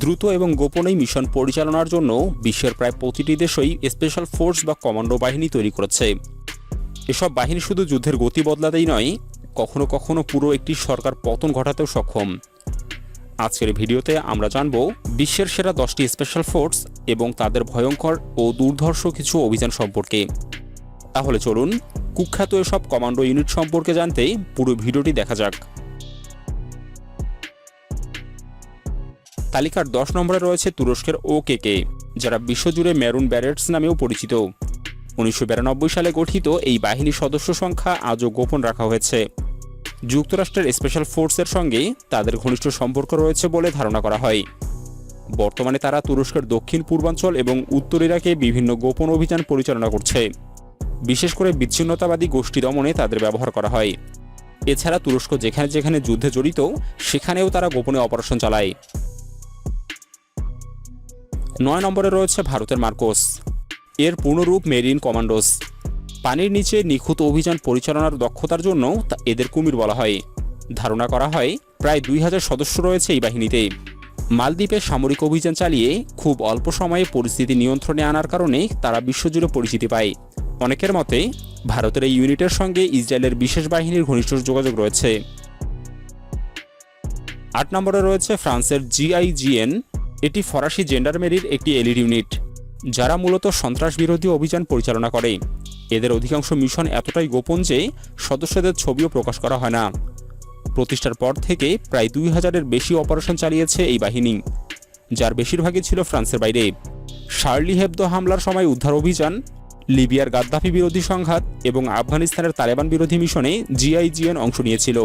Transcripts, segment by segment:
দ্রুত এবং গোপনে মিশন পরিচালনার জন্য বিশ্বের প্রায় প্রতিটি দেশই স্পেশাল ফোর্স বা কমান্ডো বাহিনী তৈরি করেছে। এসব বাহিনী শুধু যুদ্ধের গতি বদলাতেই নয়, কখনো কখনো পুরো একটি সরকার পতন ঘটাতেও সক্ষম। আজকের ভিডিওতে আমরা জানব বিশ্বের সেরা 10টি স্পেশাল ফোর্স এবং তাদের ভয়ঙ্কর ও দুর্ধর্ষ কিছু অভিযান সম্পর্কে। তাহলে চলুন কুখ্যাত এসব কমান্ডো ইউনিট সম্পর্কে জানতে পুরো ভিডিওটি দেখা যাক। তালিকার 10 নম্বরে রয়েছে তুরস্কের ওকেকে, যারা বিশ্বজুড়ে মেরুন ব্যারেটস নামেও পরিচিত। 1992 সালে গঠিত এই বাহিনীর সদস্য সংখ্যা আজও গোপন রাখা হয়েছে। যুক্তরাষ্ট্রের স্পেশাল ফোর্সের সঙ্গে তাদের ঘনিষ্ঠ সম্পর্ক রয়েছে বলে ধারণা করা হয়। বর্তমানে তারা তুরস্কের দক্ষিণ পূর্বাঞ্চল এবং উত্তর ইরাকে বিভিন্ন গোপন অভিযান পরিচালনা করছে। বিশেষ করে বিচ্ছিন্নতাবাদী গোষ্ঠী দমনে তাদের ব্যবহার করা হয়। এছাড়া তুরস্ক যেখানে যেখানে যুদ্ধে জড়িত সেখানেও তারা গোপনে অপারেশন চালায়। 9 নম্বরে রয়েছে ভারতের মার্কোস। এর পূর্ণরূপ মেরিন কমান্ডোস। পানির নিচে নিখুঁত অভিযান পরিচালনার দক্ষতার জন্য এদের কুমির বলা হয়। ধারণা করা হয় প্রায় 2000 সদস্য রয়েছে এই বাহিনীতে। মালদ্বীপে সামরিক অভিযান চালিয়ে খুব অল্প সময়ে পরিস্থিতি নিয়ন্ত্রণে আনার কারণে তারা বিশ্বজুড়ে পরিচিতি পায়। অনেকের মতে ভারতের এই ইউনিটের সঙ্গে ইসরায়েলের বিশেষ বাহিনীর ঘনিষ্ঠ যোগাযোগ রয়েছে। 8 নম্বরে রয়েছে ফ্রান্সের GIGN। এটি ফরাসি জেন্ডারমেরির একটি এলিট ইউনিট, যারা মূলত সন্ত্রাস বিরোধী অভিযান পরিচালনা করে। এদের অধিকাংশ মিশন এতটাই গোপন যে সদস্যদের ছবিও প্রকাশ করা হয় না। প্রতিষ্ঠার পর থেকে প্রায় 2000-এর বেশি অপারেশন চালিয়েছে এই বাহিনী, যার বেশিরভাগই ছিল ফ্রান্সের বাইরে। শার্লি হেবদো হামলার সময় উদ্ধার অভিযান, লিবিয়ার গাদ্দাফি বিরোধী সংঘাত এবং আফগানিস্তানের তালেবান বিরোধী মিশনে GIGN অংশ নিয়েছিল।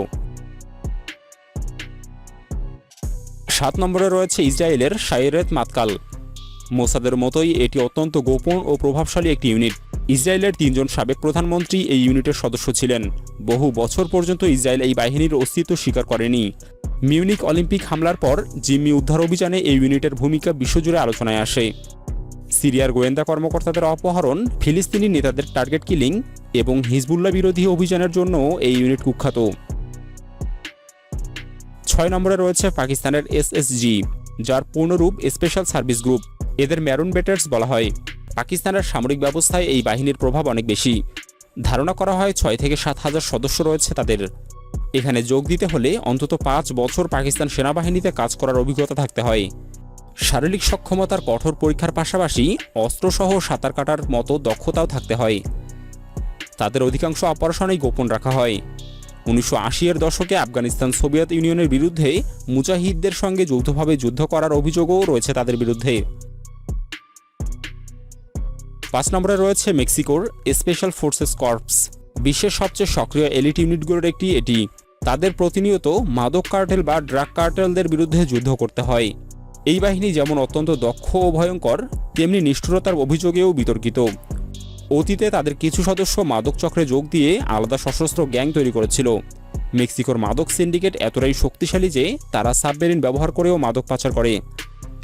7 নম্বরে রয়েছে ইসরায়েলের শায়েরেত মাতকাল। মোসাদের মতোই এটি অত্যন্ত গোপন ও প্রভাবশালী একটি ইউনিট। ইসরায়েলের 3 জন সাবেক প্রধানমন্ত্রী এই ইউনিটের সদস্য ছিলেন। বহু বছর পর্যন্ত ইসরায়েল এই বাহিনীর অস্তিত্ব স্বীকার করেনি। মিউনিক অলিম্পিক হামলার পর জিম্মি উদ্ধার অভিযানে এই ইউনিটের ভূমিকা বিশ্বজুড়ে আলোচনায় আসে। সিরিয়ার গোয়েন্দা কর্মকর্তাদের অপহরণ, ফিলিস্তিনি নেতাদের টার্গেট কিলিং এবং হিজবুল্লাহ বিরোধী অভিযানের জন্য এই ইউনিট কুখ্যাত। 6 নম্বরে রয়েছে পাকিস্তানের SSG, যার পূর্ণরূপ স্পেশাল সার্ভিস গ্রুপ। এদের মেরুন ব্যারেটস বলা হয়। পাকিস্তানের সামরিক ব্যবস্থায় এই বাহিনীর প্রভাব অনেক বেশি। ধারণা করা হয় 6 থেকে 7,000 সদস্য রয়েছে তাদের। এখানে যোগ দিতে হলে অন্তত 5 বছর পাকিস্তান সেনাবাহিনীতে কাজ করার অভিজ্ঞতা থাকতে হয়। শারীরিক সক্ষমতার কঠোর পরীক্ষার পাশাপাশি অস্ত্রসহ সাঁতার কাটার মতো দক্ষতাও থাকতে হয়। তাদের অধিকাংশ অপারেশনেই গোপন রাখা হয়। 1980-এর দশকে আফগানিস্তান সোভিয়েত ইউনিয়নের বিরুদ্ধে মুজাহিদদের সঙ্গে যৌথভাবে যুদ্ধ করার অভিযোগও রয়েছে তাদের বিরুদ্ধে। 5 নম্বরে রয়েছে মেক্সিকোর স্পেশাল ফোর্সেস কর্পস। বিশ্বের সবচেয়ে সক্রিয় এলিট ইউনিটগুলোর একটি এটি। তাদের প্রতিনিয়ত মাদক কার্টেল বা ড্রাগ কার্টেলদের বিরুদ্ধে যুদ্ধ করতে হয়। এই বাহিনী যেমন অত্যন্ত দক্ষ ও ভয়ঙ্কর, তেমনি নিষ্ঠুরতার অভিযোগেও বিতর্কিত। অতীতে তাদের কিছু সদস্য মাদক চক্রে যোগ দিয়ে আলাদা সশস্ত্র গ্যাং তৈরি করেছিল। মেক্সিকোর মাদক সিন্ডিকেট এতটাই শক্তিশালী যে তারা সাবমেরিন ব্যবহার করেও মাদক পাচার করে।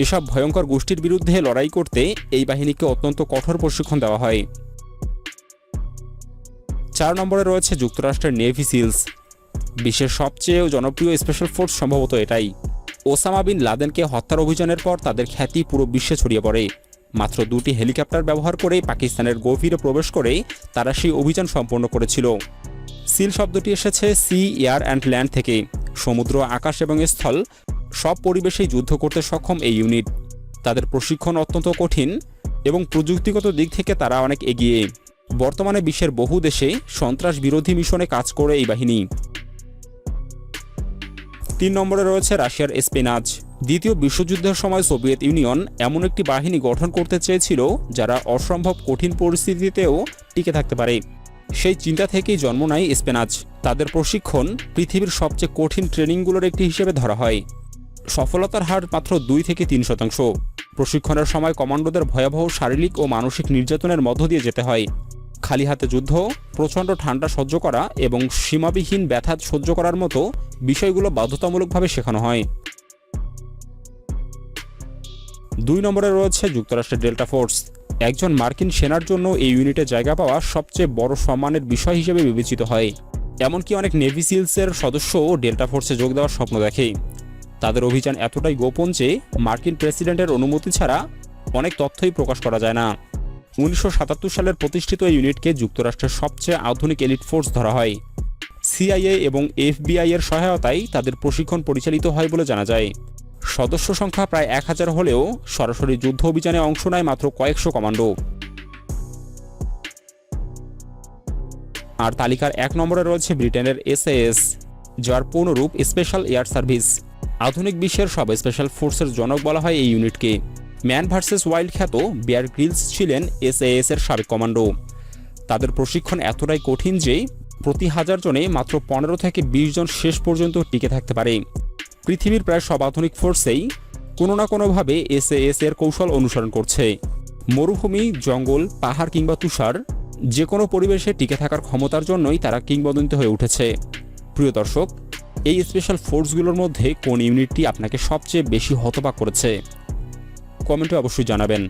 এসব ভয়ঙ্কর গোষ্ঠীর বিরুদ্ধে লড়াই করতে এই বাহিনীকে অত্যন্ত কঠোর প্রশিক্ষণ দেওয়া হয়। 4 নম্বরে রয়েছে যুক্তরাষ্ট্রের নেভি সিলস। বিশ্বের সবচেয়ে জনপ্রিয় স্পেশাল ফোর্স সম্ভবত এটাই। ওসামা বিন লাদেনকে হত্যার অভিযানের পর তাদের খ্যাতি পুরো বিশ্বে ছড়িয়ে পড়ে। মাত্র 2টি হেলিকপ্টার ব্যবহার করে পাকিস্তানের গভীরে প্রবেশ করে তারা সেই অভিযান সম্পন্ন করেছিল। সিল শব্দটি এসেছে সি, এয়ার অ্যান্ড ল্যান্ড থেকে। সমুদ্র, আকাশ এবং স্থল সব পরিবেশেই যুদ্ধ করতে সক্ষম এই ইউনিট। তাদের প্রশিক্ষণ অত্যন্ত কঠিন এবং প্রযুক্তিগত দিক থেকে তারা অনেক এগিয়ে। বর্তমানে বিশ্বের বহু দেশে সন্ত্রাস বিরোধী মিশনে কাজ করে এই বাহিনী। 3 নম্বরে রয়েছে রাশিয়ার স্পেনাজ। দ্বিতীয় বিশ্বযুদ্ধের সময় সোভিয়েত ইউনিয়ন এমন একটি বাহিনী গঠন করতে চেয়েছিল যারা অসম্ভব কঠিন পরিস্থিতিতেও টিকে থাকতে পারে। সেই চিন্তা থেকেই জন্ম নেয় স্পেনাজ। তাদের প্রশিক্ষণ পৃথিবীর সবচেয়ে কঠিন ট্রেনিংগুলোর একটি হিসেবে ধরা হয়। সফলতার হার মাত্র 2 থেকে 3%। প্রশিক্ষণের সময় কমান্ডোদের ভয়াবহ শারীরিক ও মানসিক নির্যাতনের মধ্য দিয়ে যেতে হয়। খালি হাতে যুদ্ধ, প্রচণ্ড ঠান্ডা সহ্য করা এবং সীমাবিহীন ব্যথা সহ্য করার মতো বিষয়গুলো বাধ্যতামূলকভাবে শেখানো হয়। 2 নম্বরে রয়েছে যুক্তরাষ্ট্রের ডেল্টা ফোর্স। একজন মার্কিন সেনার জন্য এই ইউনিটে জায়গা পাওয়া সবচেয়ে বড় সম্মানের বিষয় হিসেবে বিবেচিত হয়। এমনকি অনেক নেভি সিলসের সদস্যও ডেল্টা ফোর্সে যোগ দেওয়ার স্বপ্ন দেখে। তাদের অভিযান এতটাই গোপন যে মার্কিন প্রেসিডেন্টের অনুমতি ছাড়া অনেক তথ্যই প্রকাশ করা যায় না। 1977 সালের প্রতিষ্ঠিত এই ইউনিটকে যুক্তরাষ্ট্রের সবচেয়ে আধুনিক এলিট ফোর্স ধরা হয়। সিআইএ এবং এফবিআই এর সহায়তায় তাদের প্রশিক্ষণ পরিচালিত হয় বলে জানা যায়। সদস্য সংখ্যা প্রায় 1000 হলেও সরাসরি যুদ্ধ অভিযানে অংশ নেয় মাত্র কয়েকশো কমান্ডো। আর তালিকার 1 নম্বরে রয়েছে ব্রিটেনের এসএএস, যার পূর্ণরূপ স্পেশাল এয়ার সার্ভিস। আধুনিক বিশ্বের সব স্পেশাল ফোর্সের জনক বলা হয় এই ইউনিটকে। ম্যান ভার্সেস ওয়াইল্ড খ্যাত বিয়ার গ্রিলস ছিলেন এসএএস এর সাবেক কমান্ডো। তাদের প্রশিক্ষণ এতটাই কঠিন যে প্রতি 1000 জনে মাত্র 15 থেকে 20 জন শেষ পর্যন্ত টিকে থাকতে পারে। পৃথিবীর প্রায় সব আধুনিক ফোর্সেই কোনো না কোনোভাবে এসএএস এর কৌশল অনুসরণ করছে। মরুভূমি, জঙ্গল, পাহাড় কিংবা তুষার, যে কোনো পরিবেশে টিকে থাকার ক্ষমতার জন্যই তারা কিংবদন্তি হয়ে উঠেছে। প্রিয় দর্শক, এই স্পেশাল ফোর্সগুলোর মধ্যে কোন ইউনিটটি আপনাকে সবচেয়ে বেশি হতবাক করেছে? কমেন্টে অবশ্যই জানাবেন।